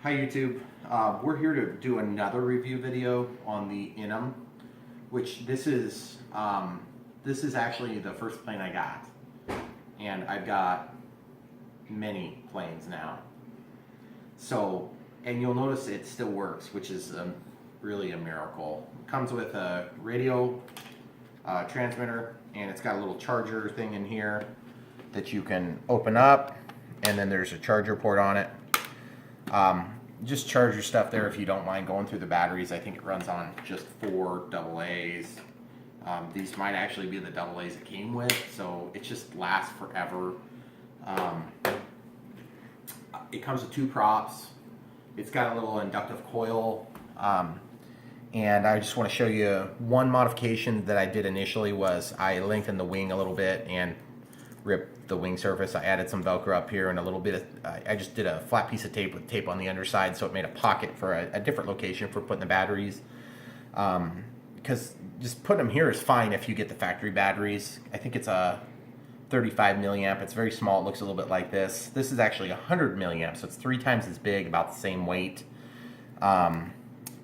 Hi YouTube, we're here to do another review video on the Inum, which this is actually the first plane I got, and I've got many planes now. So, and you'll notice it still works, which is really a miracle. It comes with a radio transmitter, and it's got a little charger thing in here that you can open up, and then there's a charger port on it. Just charge your stuff there if you don't mind going through the batteries. I think it runs on just 4 AA's. These might actually be the AA's it came with, so it just lasts forever. It comes with 2 props. It's got a little inductive coil. And I just want to show you one modification that I did initially was I lengthened the wing a little bit and ripped the wing surface. I added some Velcro up here and a little bit of, I just did a flat piece of tape with tape on the underside, so it made a pocket for a different location for putting the batteries. Because just putting them here is fine if you get the factory batteries. I think it's a 35 milliamp. It's very small. It looks a little bit like this. This is actually 100 milliamp, so it's 3 times as big, about the same weight.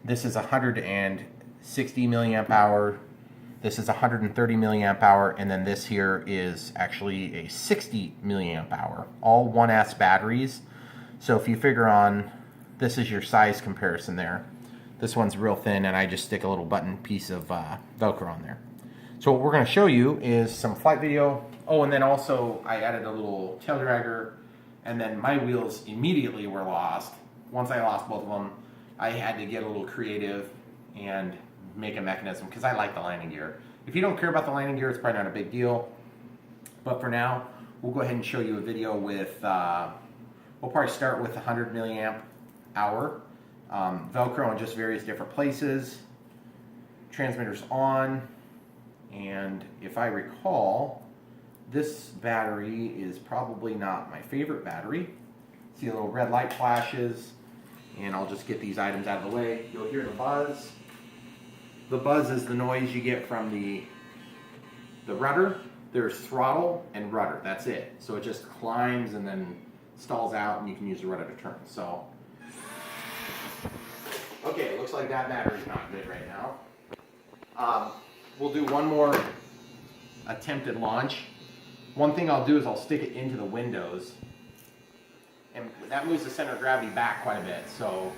This is 160 milliamp hour. This is 130 milliamp hour, and then this here is actually a 60 milliamp hour. All 1S batteries. So if you figure on, this is your size comparison there. This one's real thin, and I just stick a little button piece of Velcro on there. So what we're going to show you is some flight video. Oh, and then also I added a little tail dragger, and then my wheels immediately were lost. Once I lost both of them, I had to get a little creative and make a mechanism, because I like the landing gear. If you don't care about the landing gear, it's probably not a big deal. But for now, we'll go ahead and show you a video with, we'll probably start with 100 milliamp hour, Velcro in just various different places, transmitters on, and if I recall, this battery is probably not my favorite battery. See a little red light flashes, and I'll just get these items out of the way. You'll hear the buzz. The buzz is the noise you get from the rudder. There's throttle and rudder, that's it. So it just climbs and then stalls out, and you can use the rudder to turn. So, okay, it looks like that battery's not good right now. We'll do one more attempted launch. One thing I'll do is I'll stick it into the windows, and that moves the center of gravity back quite a bit. So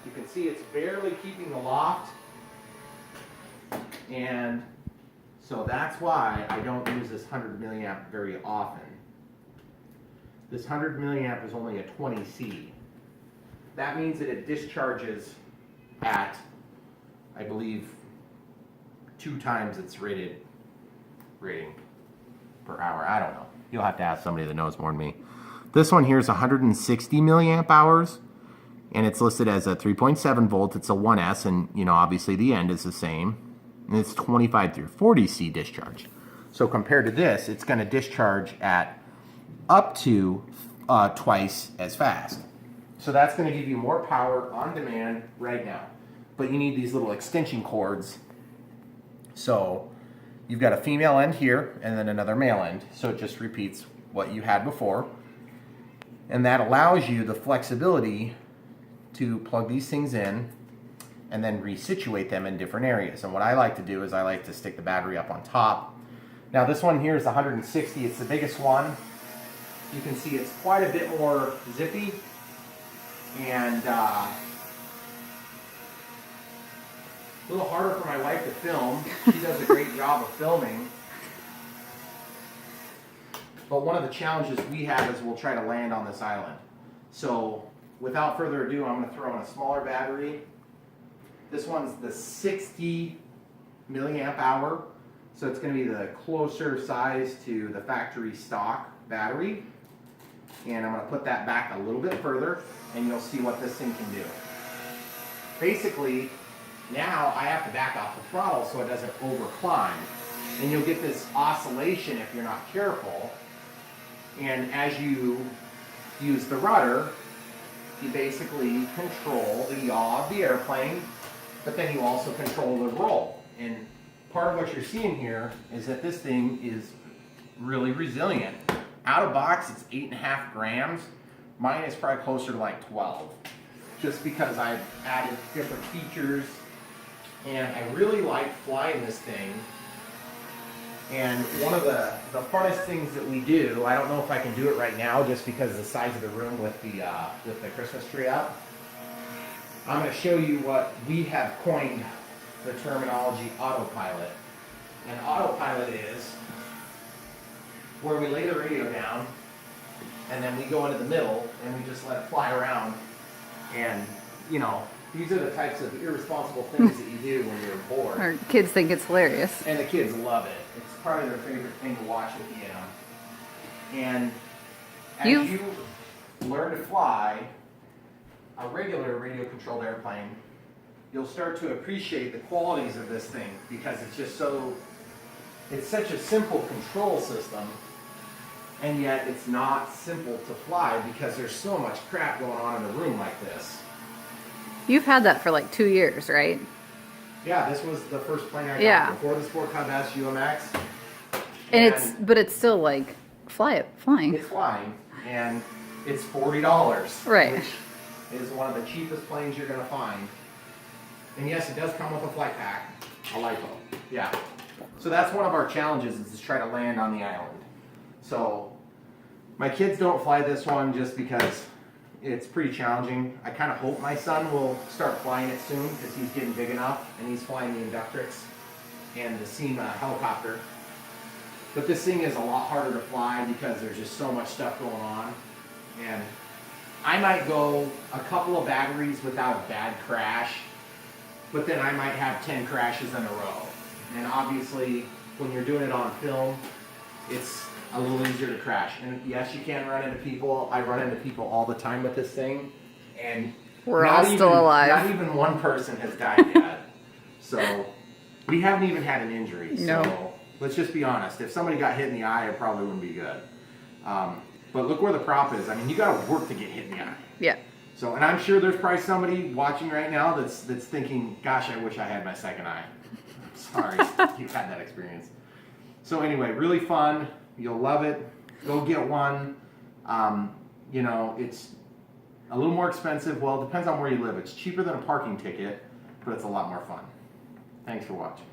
you can see it's barely keeping the loft, and so that's why I don't use this 100 milliamp very often. This 100 milliamp is only a 20C. That means that it discharges at, I believe, 2 times its rating per hour. I don't know. You'll have to ask somebody that knows more than me. This one here is 160 milliamp hours. And it's listed as a 3.7 volt. It's a 1S, and you know, obviously the end is the same. And it's 25 through 40C discharge. So compared to this, it's going to discharge at up to twice as fast. So that's going to give you more power on demand right now. But you need these little extension cords. So you've got a female end here, and then another male end. So it just repeats what you had before. And that allows you the flexibility to plug these things in and then resituate them in different areas. And what I like to do is I like to stick the battery up on top. Now this one here is 160. It's the biggest one. You can see it's quite a bit more zippy, and a little harder for my wife to film. She does a great job of filming. But one of the challenges we have is we'll try to land on this island. So without further ado, I'm going to throw in a smaller battery. This one's the 60 milliamp hour, so it's going to be the closer size to the factory stock battery. And I'm going to put that back a little bit further, and you'll see what this thing can do. Basically, now I have to back off the throttle so it doesn't overclimb. And you'll get this oscillation if you're not careful. And as you use the rudder, you basically control the yaw of the airplane, but then you also control the roll. And part of what you're seeing here is that this thing is really resilient. Out of box, it's 8.5 grams, Mine is probably closer to like 12, just because I've added different features, and I really like flying this thing. And one of the funnest things that we do, I don't know if I can do it right now just because of the size of the room with the Christmas tree up. I'm going to show you what we have coined the terminology autopilot. And autopilot is where we lay the radio down and then we go into the middle and we just let it fly around. And, you know, these are the types of irresponsible things that you do when you're bored. Our kids think it's hilarious. And the kids love it. It's probably their favorite thing to watch with the And as you learn to fly a regular radio-controlled airplane, you'll start to appreciate the qualities of this thing because it's just it's such a simple control system, and yet it's not simple to fly because there's so much crap going on in a room like this. You've had that for like 2 years, right? Yeah, this was the first plane I got before the Sport Cub S UMX. And but it's still like flying. It's flying, and it's $40. Right. Which is one of the cheapest planes you're going to find. And yes, it does come with a flight pack, a LiPo. Yeah. So that's one of our challenges, is to try to land on the island. So my kids don't fly this one just because it's pretty challenging. I kind of hope my son will start flying it soon because he's getting big enough and he's flying the Inductrix and the SEMA helicopter. But this thing is a lot harder to fly because there's just so much stuff going on. And I might go a couple of batteries without a bad crash, but then I might have 10 crashes in a row. And obviously, when you're doing it on film, it's a little easier to crash. And yes, you can run into people. I run into people all the time with this thing, and we're all still alive. Not even one person has died yet. So we haven't even had an injury. No. So let's just be honest. If somebody got hit in the eye, it probably wouldn't be good. But look where the prop is. I mean, you got to work to get hit in the eye. Yeah. So, and I'm sure there's probably somebody watching right now that's thinking, "Gosh, I wish I had my second eye." I'm sorry, you've had that experience. So anyway, really fun. You'll love it. Go get one. You know, it's a little more expensive. Well, it depends on where you live. It's cheaper than a parking ticket, but it's a lot more fun. Thanks for watching.